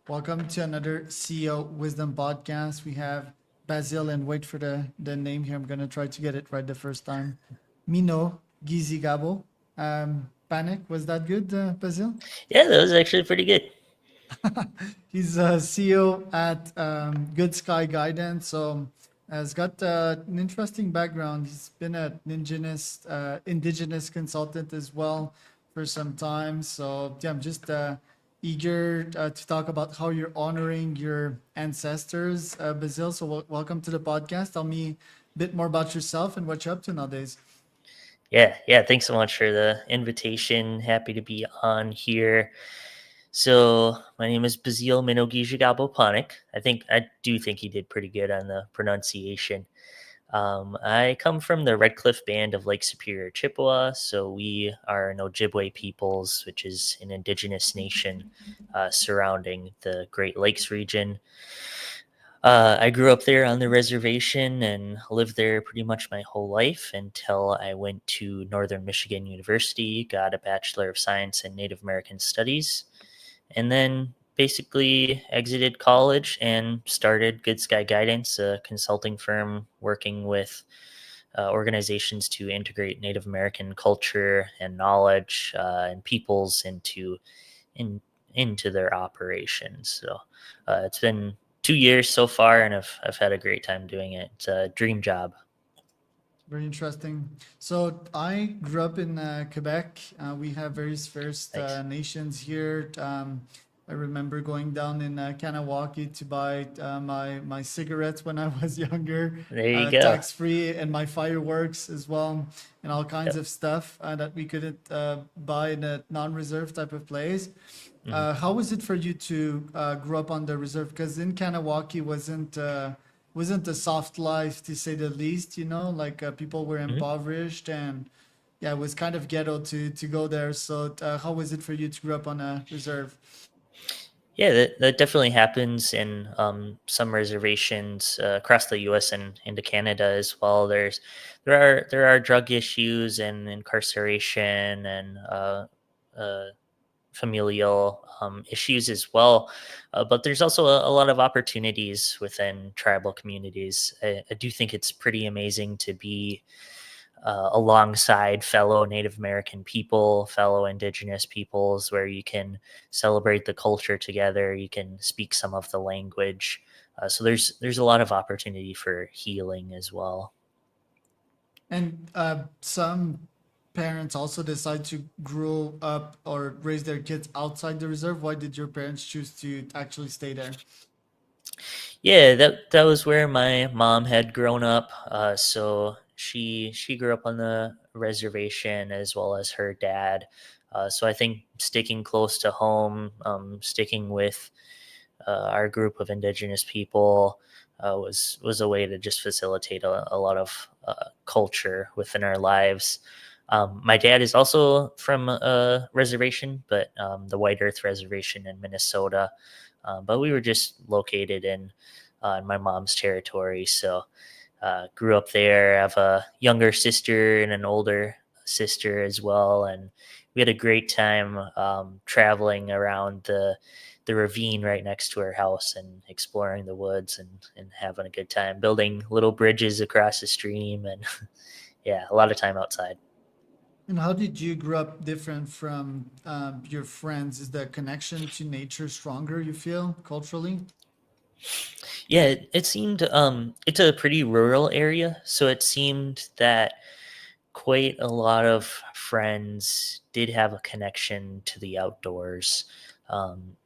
Welcome to another CEO Wisdom podcast. We have Bazile, and wait for the name here. I'm going to try to get it right the first time. Minogiizhigaabo Panek. Was that good, Bazile? Yeah, that was actually pretty good. He's a CEO at Good Sky Guidance. So has got an interesting background. He's been an indigenous consultant as well for some time. So yeah, I'm just eager to talk about how you're honoring your ancestors, Basil. So welcome to the podcast. Tell me a bit more about yourself and what you're up to nowadays. Yeah. Thanks so much for the invitation. Happy to be on here. So my name is Bazile Minogiizhigaabo Panek. I do think he did pretty good on the pronunciation. I come from the Red Cliff Band of Lake Superior, Chippewa. So we are an Ojibwe peoples, which is an indigenous nation surrounding the Great Lakes region. I grew up there on the reservation and lived there pretty much my whole life until I went to Northern Michigan University, got a Bachelor of Science in Native American Studies, and then basically exited college and started Good Sky Guidance, a consulting firm working with organizations to integrate Native American culture and knowledge and peoples in, into their operations. So it's been 2 years so far, and I've had a great time doing it. It's a dream job. Very interesting. So I grew up in Quebec. We have various First Nice. Nations here. I remember going down in Kanawaki to buy my cigarettes when I was younger, There you go. tax free, and my fireworks as well, and all kinds Yep. of stuff that we couldn't buy in a non-reserve type of place. Mhm. How was it for you to grow up on the reserve? Because in Kanawaki wasn't a soft life to say the least. Like people were Mhm. impoverished, and yeah, it was kind of ghetto to go there. So how was it for you to grow up on a reserve? Yeah, that definitely happens in some reservations across the U.S. and into Canada as well. There are drug issues and incarceration and uh, familial issues as well. But there's also a lot of opportunities within tribal communities. I do think it's pretty amazing to be alongside fellow Native American people, fellow Indigenous peoples, where you can celebrate the culture together. You can speak some of the language. So there's a lot of opportunity for healing as well. And some parents also decide to grow up or raise their kids outside the reserve. Why did your parents choose to actually stay there? Yeah, that was where my mom had grown up. So she grew up on the reservation as well as her dad. So I think sticking close to home, sticking with our group of indigenous people, was a way to just facilitate a lot of culture within our lives. My dad is also from a reservation, but the White Earth Reservation in Minnesota. But we were just located in my mom's territory, so grew up there. I have a younger sister and an older sister as well, and we had a great time traveling around the ravine right next to our house and exploring the woods and having a good time building little bridges across the stream and yeah, a lot of time outside. And how did you grow up different from your friends? Is the connection to nature stronger, you feel, culturally? Yeah, it seemed it's a pretty rural area, so it seemed that quite a lot of friends did have a connection to the outdoors.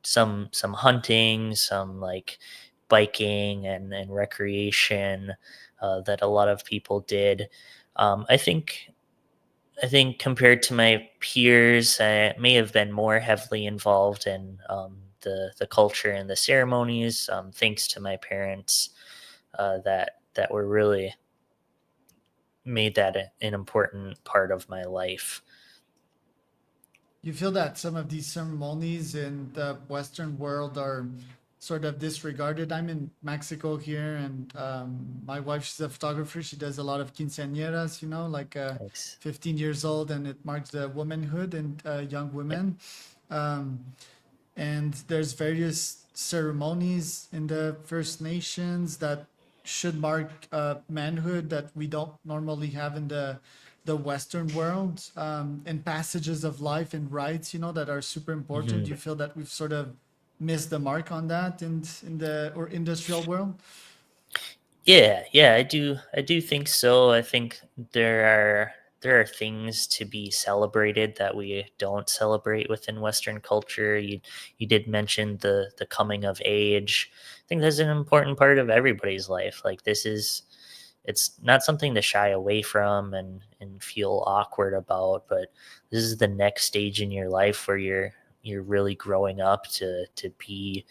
Some hunting, some like biking and recreation that a lot of people did. I think compared to my peers, I may have been more heavily involved in the culture and the ceremonies, thanks to my parents that were really made that an important part of my life. You feel that some of these ceremonies in the Western world are sort of disregarded. I'm in Mexico here, and my wife, she's a photographer. She does a lot of quinceañeras, like Thanks. 15 years old, and it marks the womanhood and young Yep. women. Um, and there's various ceremonies in the First Nations that should mark manhood that we don't normally have in the Western world, and passages of life and rites, that are super important. Do Mhm. you feel that we've sort of missed the mark on that in the or industrial world? Yeah, yeah, I do think so. I think there are things to be celebrated that we don't celebrate within Western culture. You did mention the coming of age. I think that's an important part of everybody's life. Like it's not something to shy away from and feel awkward about, but this is the next stage in your life where you're really growing up to be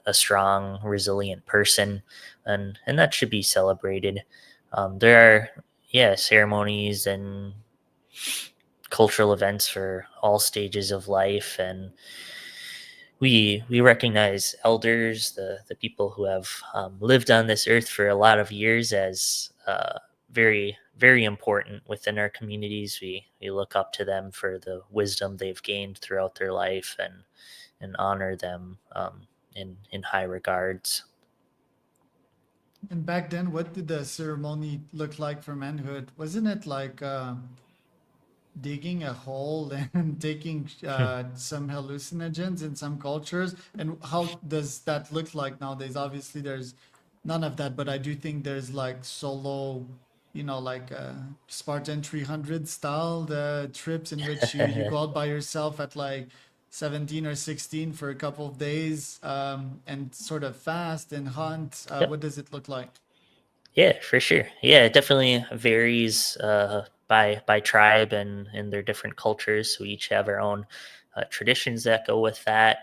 a strong, resilient person, and that should be celebrated. There are, yeah, ceremonies and cultural events for all stages of life, and we recognize elders, the people who have lived on this earth for a lot of years, as very very important within our communities. We look up to them for the wisdom they've gained throughout their life, and honor them in high regards. And back then, what did the ceremony look like for manhood? Wasn't it like digging a hole and taking some hallucinogens in some cultures? And how does that look like nowadays? Obviously, there's none of that, but I do think there's like solo, like Spartan 300 style, the trips in which you go out by yourself at like 17 or 16 for a couple of days, and sort of fast and hunt. Yep. What does it look like? Yeah, for sure. Yeah, it definitely varies by tribe and their different cultures. We each have our own traditions that go with that.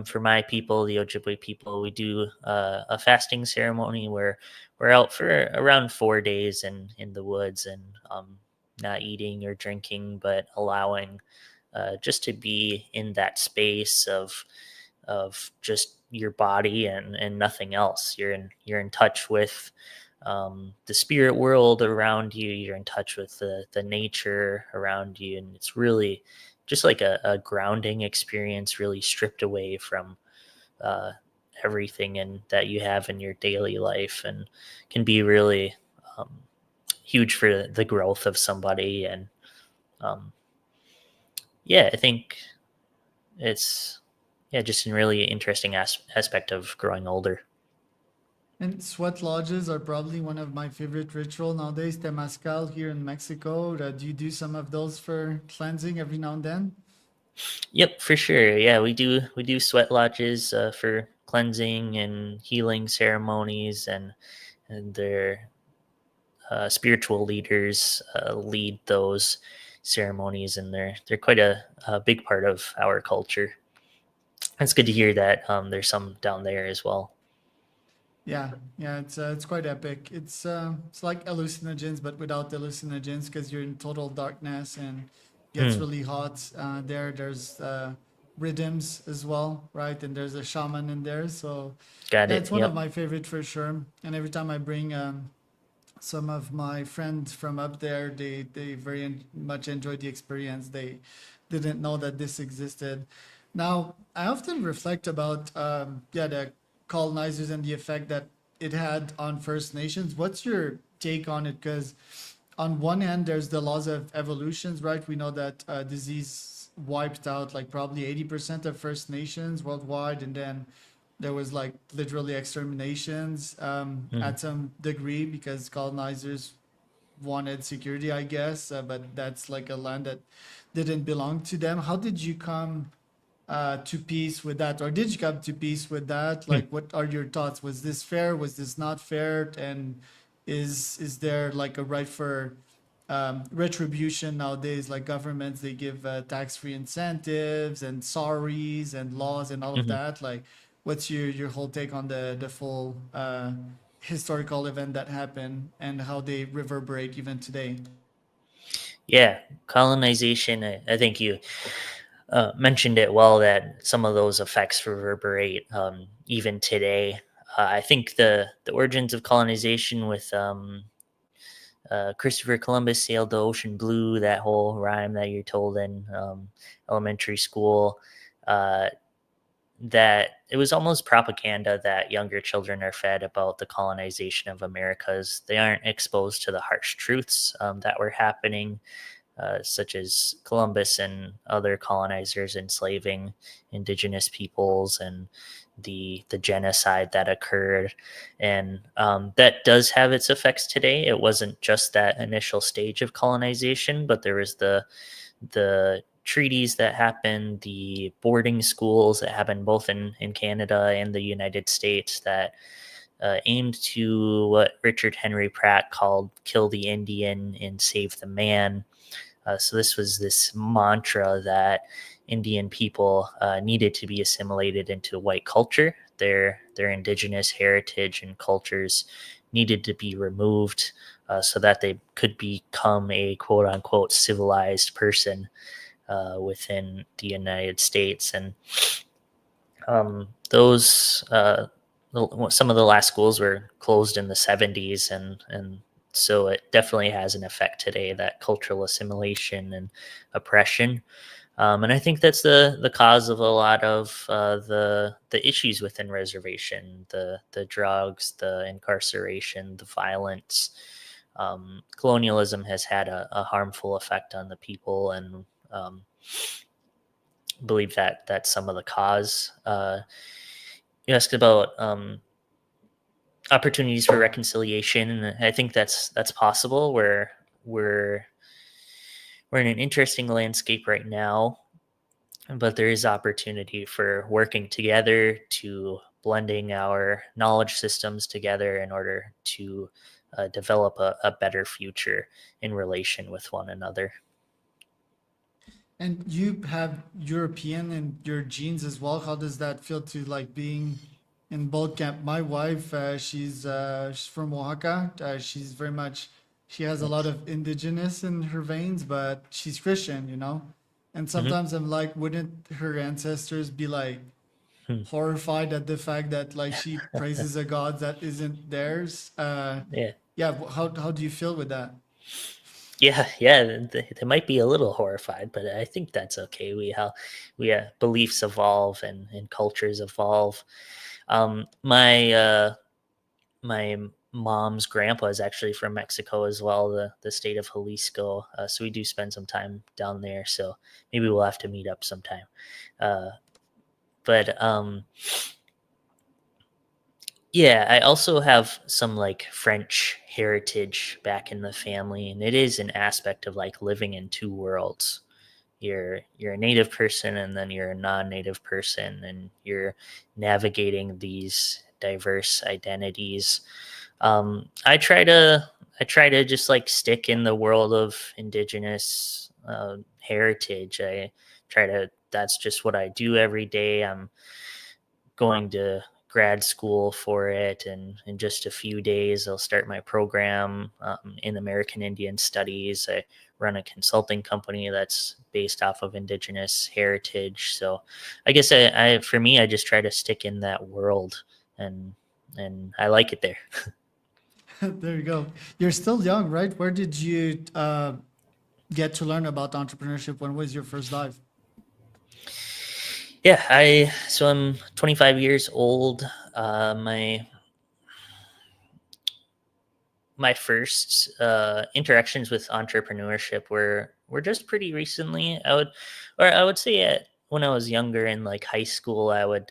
For my people, the Ojibwe people, we do a fasting ceremony where we're out for around 4 days in the woods, and not eating or drinking, but allowing just to be in that space of just your body and nothing else. You're in touch with the spirit world around you. You're in touch with the nature around you, and it's really just like a grounding experience, really stripped away from uh, everything and that you have in your daily life, and can be really um, huge for the growth of somebody. And um, yeah, I think it's, yeah, just a really interesting aspect of growing older. And sweat lodges are probably one of my favorite ritual nowadays. Temazcal here in Mexico. Do you do some of those for cleansing every now and then? Yep, for sure. Yeah, we do sweat lodges for cleansing and healing ceremonies, and their spiritual leaders lead those ceremonies, and they're quite a big part of our culture. It's good to hear that there's some down there as well. Yeah, yeah, it's quite epic. It's like hallucinogens, but without the hallucinogens, because you're in total darkness and gets Hmm, really hot. There's rhythms as well, right? And there's a shaman in there, so got yeah, it. it's one of Yep. my favorite for sure. And every time I bring some of my friends from up there, they very much enjoyed the experience. They didn't know that this existed. Now I often reflect about the colonizers and the effect that it had on First Nations. What's your take on it? Because on one hand, there's the laws of evolutions, right? We know that disease wiped out like probably 80% of First Nations worldwide, and then there was like literally exterminations Mhm. at some degree because colonizers wanted security, I guess, but that's like a land that didn't belong to them. How did you come to peace with that, or did you come to peace with that? Hmm. Like, what are your thoughts? Was this fair? Was this not fair? And is there like a right for retribution nowadays? Like governments, they give tax-free incentives and sorries and laws and all of Mhm. that. Like, what's your whole take on the full historical event that happened and how they reverberate even today? Yeah, colonization. I think you mentioned it well, that some of those effects reverberate even today. I think the origins of colonization with Christopher Columbus sailed the ocean blue, that whole rhyme that you're told in elementary school. uh, that it was almost propaganda that younger children are fed about the colonization of Americas. They aren't exposed to the harsh truths that were happening, such as Columbus and other colonizers enslaving indigenous peoples and the genocide that occurred, and that does have its effects today. It wasn't just that initial stage of colonization, but there was the treaties that happened, the boarding schools that happened both in Canada and the United States that aimed to what Richard Henry Pratt called kill the Indian and save the man. So this was this mantra that Indian people needed to be assimilated into white culture. Their indigenous heritage and cultures needed to be removed so that they could become a quote unquote civilized person within the United States. And those some of the last schools were closed in the 70s, and so it definitely has an effect today, that cultural assimilation and oppression. And I think that's the cause of a lot of the issues within reservation, the drugs, the incarceration, the violence. Colonialism has had a harmful effect on the people, and believe that that's some of the cause. You asked about opportunities for reconciliation, and I think that's possible. Where we're in an interesting landscape right now, but there is opportunity for working together, to blending our knowledge systems together in order to develop a better future in relation with one another. And you have European in your genes as well. How does that feel to like being in both camp? My wife, she's from Oaxaca. She's very much she has a lot Nice. of indigenous in her veins, but she's Christian, you know. And Hmm. sometimes I'm like, wouldn't her ancestors be like Hmm. horrified at the fact that like she praises a god that isn't theirs? Yeah. Yeah. How do you feel with that? Yeah, they might be a little horrified, but I think that's okay. We beliefs evolve and cultures evolve. My mom's grandpa is actually from Mexico as well, the state of Jalisco. So we do spend some time down there. So maybe we'll have to meet up sometime. Uh, but Yeah, I also have some like French heritage back in the family, and it is an aspect of like living in two worlds. You're a native person, and then you're a non-native person, and you're navigating these diverse identities. I try to just like stick in the world of indigenous heritage. I try to That's just what I do every day. I'm going to grad school for it, and in just a few days I'll start my program in American Indian Studies. I run a consulting company that's based off of indigenous heritage. So I guess for me, I just try to stick in that world, and I like it there. There you go. You're still young, right? Where did you get to learn about entrepreneurship? When was your first dive? Yeah, I'm 25 years old. My first interactions with entrepreneurship were just pretty recently. I would say when I was younger in like high school, I would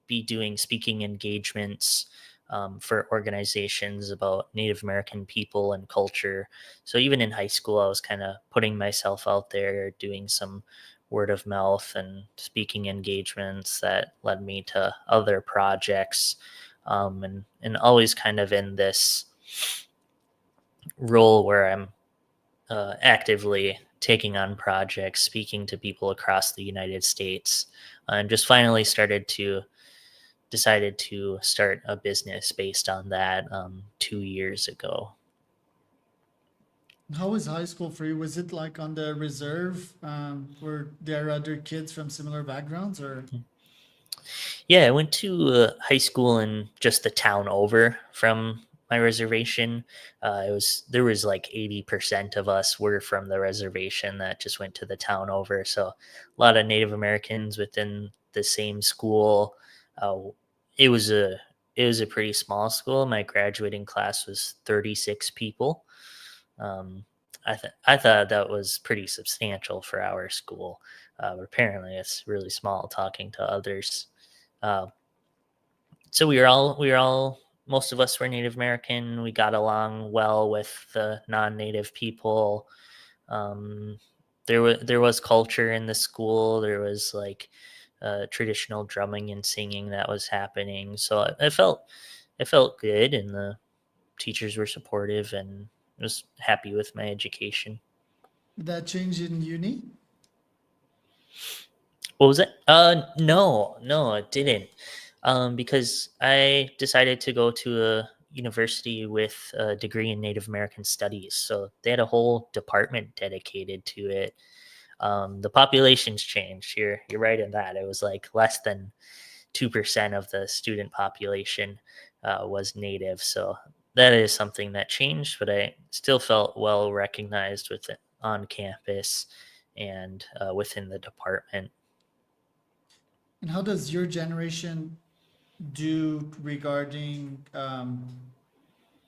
be doing speaking engagements for organizations about Native American people and culture. So even in high school, I was kind of putting myself out there, doing some word of mouth and speaking engagements that led me to other projects, and always kind of in this role where I'm actively taking on projects, speaking to people across the United States, and just finally decided to start a business based on that 2 years ago. How was high school for you? Was it like on the reserve? Were there other kids from similar backgrounds, or Yeah, I went to high school in just the town over from my reservation. There was like 80% of us were from the reservation that just went to the town over. So a lot of Native Americans within the same school. Uh, it was a it was a pretty small school. My graduating class was 36 people. Um, I thought that was pretty substantial for our school. But apparently, it's really small. Talking to others, uh, so we were all most of us were Native American. We got along well with the non-native people. Um, there was culture in the school. There was like traditional drumming and singing that was happening. So I felt good, and the teachers were supportive, and was happy with my education. Did that change in uni? What was it? No, no, it didn't. Because I decided to go to a university with a degree in Native American Studies, so they had a whole department dedicated to it. The populations changed. You're right in that. It was like less than 2% of the student population was Native, so that is something that changed. But I still felt well recognized with it on campus and within the department. And how does your generation do regarding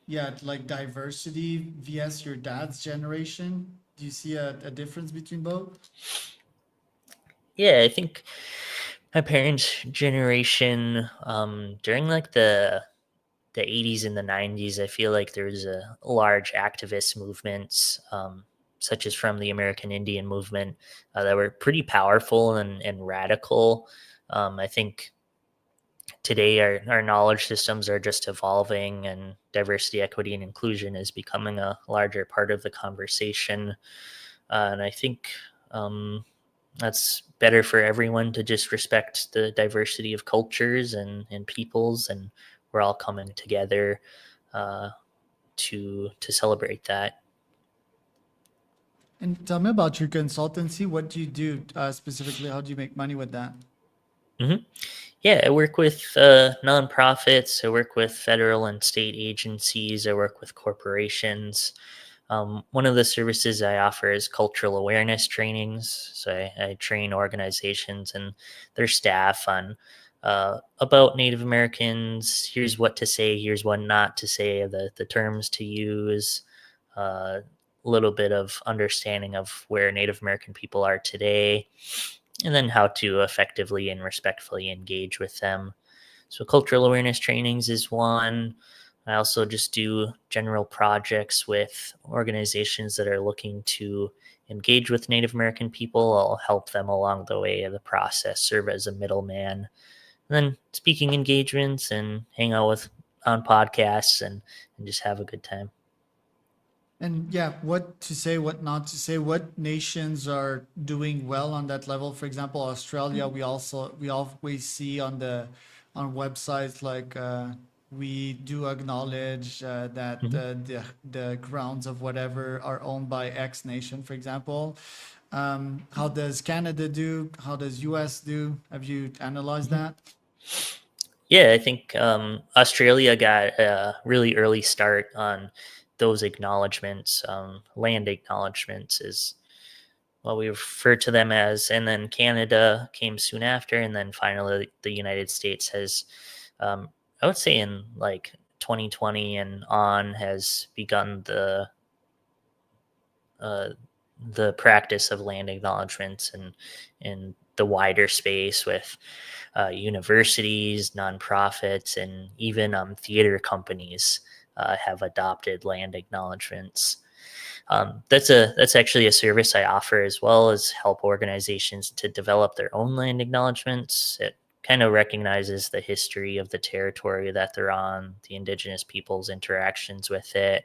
yeah, like diversity vs your dad's generation? Do you see a difference between both? Yeah, I think my parents' generation, during like the 80s and the 90s, I feel like there was a large activist movements, such as from the American Indian movement, that were pretty powerful and radical. I think today our knowledge systems are just evolving, and diversity, equity, and inclusion is becoming a larger part of the conversation. And I think um, that's better for everyone to just respect the diversity of cultures and peoples, and we're all coming together uh, to celebrate that. And tell me about your consultancy. What do you do specifically? How do you make money with that? hmm Yeah, I work with nonprofits. I work with federal and state agencies. I work with corporations. One of the services I offer is cultural awareness trainings. So I train organizations and their staff on about Native Americans. Here's what to say. Here's what not to say. The terms to use. A little bit of understanding of where Native American people are today, and then how to effectively and respectfully engage with them. So cultural awareness trainings is one. I also just do general projects with organizations that are looking to engage with Native American people. I'll help them along the way of the process, serve as a middleman. And then speaking engagements and hang out with on podcasts and just have a good time. And yeah, what to say, what not to say, what nations are doing well on that level. For example, Australia, we always see on the on websites like we do acknowledge that Mhm. the grounds of whatever are owned by X nation, for example. How does Canada do? How does US do? Have you analyzed Mhm. that? Yeah, I think Australia got a really early start on those acknowledgments. Land acknowledgments is what we refer to them as, and then Canada came soon after, and then finally the United States has, I would say, in like 2020 and on, has begun uh, the practice of land acknowledgments and in the wider space with universities, nonprofits, and even theater companies have adopted land acknowledgments. That's actually a service I offer, as well as help organizations to develop their own land acknowledgments. It kind of recognizes the history of the territory that they're on, the indigenous people's interactions with it,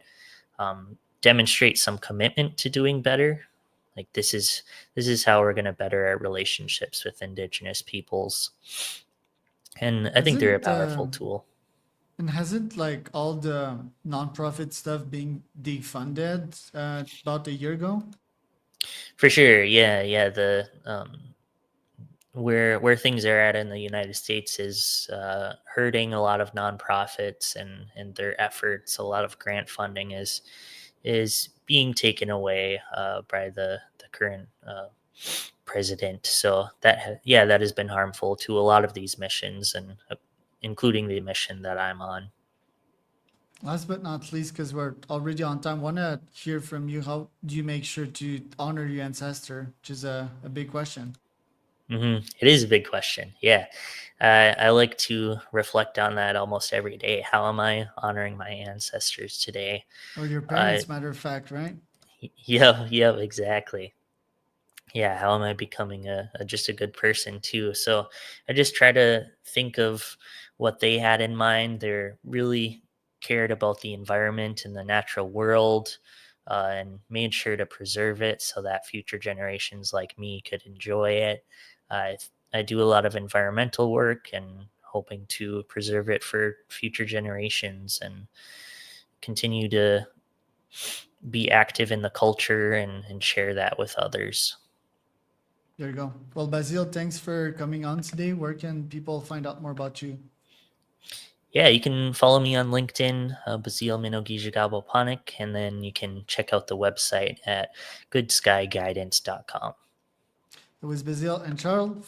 demonstrate some commitment to doing better. Like this is how we're going to better our relationships with indigenous peoples, and I think they're a Hasn't powerful tool. and hasn't like all the nonprofit stuff being defunded about a year ago? For sure. Yeah, yeah. where things are at in the United States is hurting a lot of nonprofits and their efforts. A lot of grant funding is being taken away by the current president. So yeah, that has been harmful to a lot of these missions, and including the mission that I'm on. Last but not least, because we're already on time, want to hear from you. How do you make sure to honor your ancestor, which is a big question, It is a big question. Yeah. I like to reflect on that almost every day. How am I honoring my ancestors today? or your Uh, parents, matter of fact, right? yeah, exactly. Yeah, how am I becoming just a good person too? So I just try to think of what they had in mind. They're really cared about the environment and the natural world, and made sure to preserve it so that future generations like me could enjoy it. I I do a lot of environmental work and hoping to preserve it for future generations and continue to be active in the culture and share that with others. There you go. Well, Basile, thanks for coming on today. Where can people find out more about you? Yeah, you can follow me on LinkedIn, Bazile Minogiizhigaabo Panek, and then you can check out the website at goodskyguidance.com. It was Basile and Charles